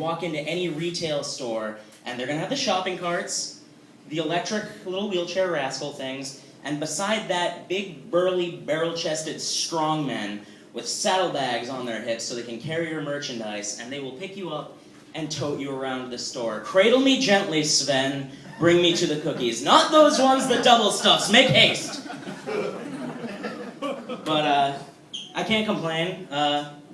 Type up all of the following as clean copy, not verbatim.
walk into any retail store, and they're going to have the shopping carts, the electric little wheelchair rascal things, and beside that, big, burly, barrel-chested strongmen with saddlebags on their hips so they can carry your merchandise, and they will pick you up and tote you around the store. Cradle me gently, Sven. Bring me to the cookies. Not those ones that double stuffs. Make haste. But I can't complain.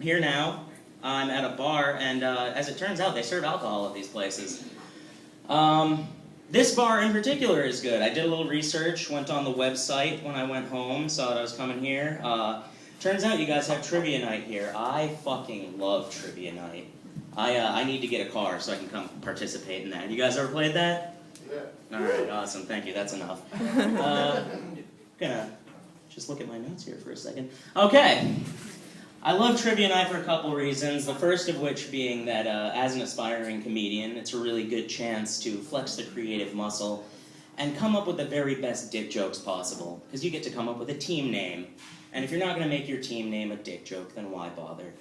Here now, I'm at a bar, and as it turns out, they serve alcohol at these places. This bar in particular is good. I did a little research, went on the website when I went home, saw that I was coming here. Turns out you guys have trivia night here. I fucking love trivia night. I need to get a car so I can come participate in that. You guys ever played that? Yeah. Alright, awesome. Thank you. That's enough. Gonna just look at my notes here for a second. Okay. I love trivia night for a couple reasons. The first of which being that as an aspiring comedian, it's a really good chance to flex the creative muscle and come up with the very best dick jokes possible. Because you get to come up with a team name. And if you're not going to make your team name a dick joke, then why bother?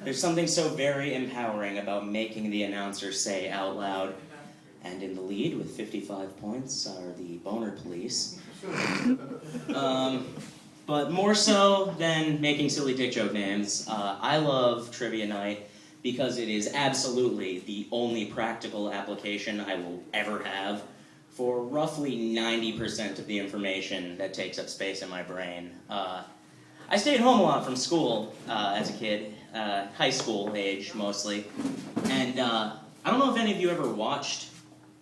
There's something so very empowering about making the announcer say out loud, and in the lead with 55 points are the Boner Police. But more so than making silly dick joke names, I love trivia night because it is absolutely the only practical application I will ever have for roughly 90% of the information that takes up space in my brain. I stayed home a lot from school as a kid, high school age mostly, and I don't know if any of you ever watched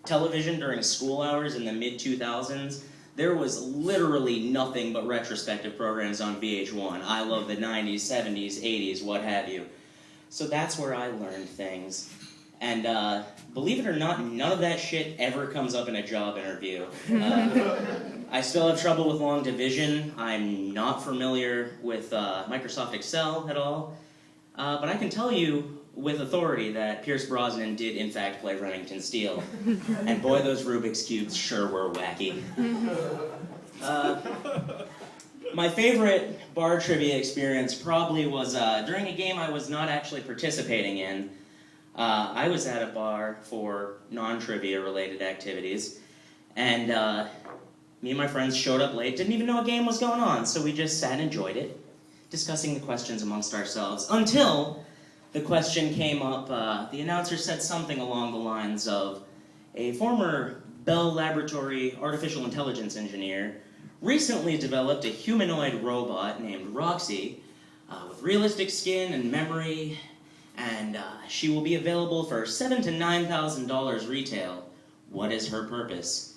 television during school hours in the mid-2000s. There was literally nothing but retrospective programs on VH1. I love the 90s, 70s, 80s, what have you. So that's where I learned things. And believe it or not, none of that shit ever comes up in a job interview. I still have trouble with long division. I'm not familiar with Microsoft Excel at all. But I can tell you with authority that Pierce Brosnan did in fact play Remington Steele. And boy, those Rubik's Cubes sure were wacky. My favorite bar trivia experience probably was during a game I was not actually participating in. I was at a bar for non-trivia related activities, and me and my friends showed up late, didn't even know a game was going on, so we just sat and enjoyed it, discussing the questions amongst ourselves, until the question came up. The announcer said something along the lines of, a former Bell Laboratory artificial intelligence engineer recently developed a humanoid robot named Roxy with realistic skin and memory, and she will be available for $7,000 to $9,000 retail. What is her purpose?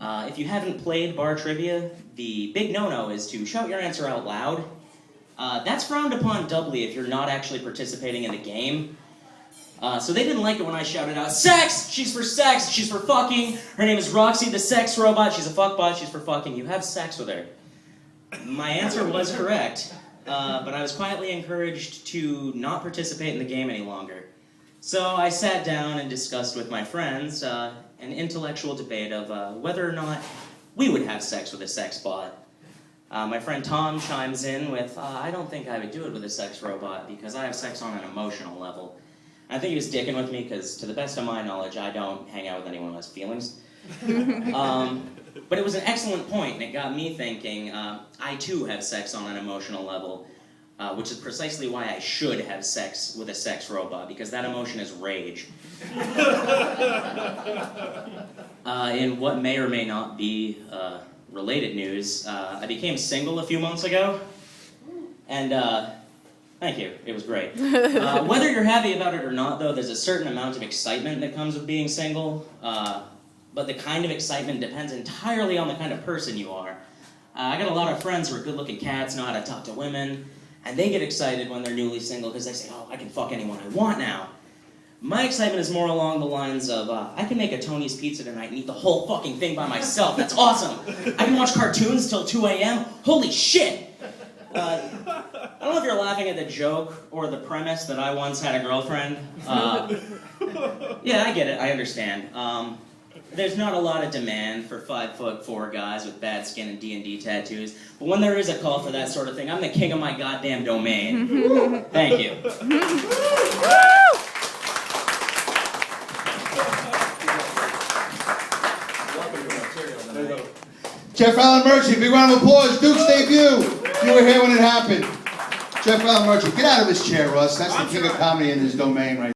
If you haven't played bar trivia, the big no-no is to shout your answer out loud. That's frowned upon doubly if you're not actually participating in the game. So they didn't like it when I shouted out, sex! She's for sex! She's for fucking! Her name is Roxy the sex robot. She's a fuckbot. She's for fucking. You have sex with her. My answer was correct, but I was quietly encouraged to not participate in the game any longer. So I sat down and discussed with my friends an intellectual debate of whether or not we would have sex with a sex bot. My friend Tom chimes in with, I don't think I would do it with a sex robot because I have sex on an emotional level. I think he was dicking with me because, to the best of my knowledge, I don't hang out with anyone who has feelings. But it was an excellent point, and it got me thinking, I too have sex on an emotional level, which is precisely why I should have sex with a sex robot, because that emotion is rage. In what may or may not be related news, I became single a few months ago, and thank you, it was great. Whether you're happy about it or not, though, there's a certain amount of excitement that comes with being single, but the kind of excitement depends entirely on the kind of person you are. I got a lot of friends who are good-looking cats, know how to talk to women, and they get excited when they're newly single because they say, oh, I can fuck anyone I want now. My excitement is more along the lines of, I can make a Tony's Pizza tonight and eat the whole fucking thing by myself. That's awesome. I can watch cartoons till 2 a.m. Holy shit. I don't know if you're laughing at the joke or the premise that I once had a girlfriend. Yeah, I get it. I understand. There's not a lot of demand for 5'4" guys with bad skin and D&D tattoos, but when there is a call for that sort of thing, I'm the king of my goddamn domain. Thank you. Jeff Allen Murchie, big round of applause. Duke's debut. You were here when it happened. Jeff Allen Murchie, get out of his chair, Russ. That's the king of comedy in his domain right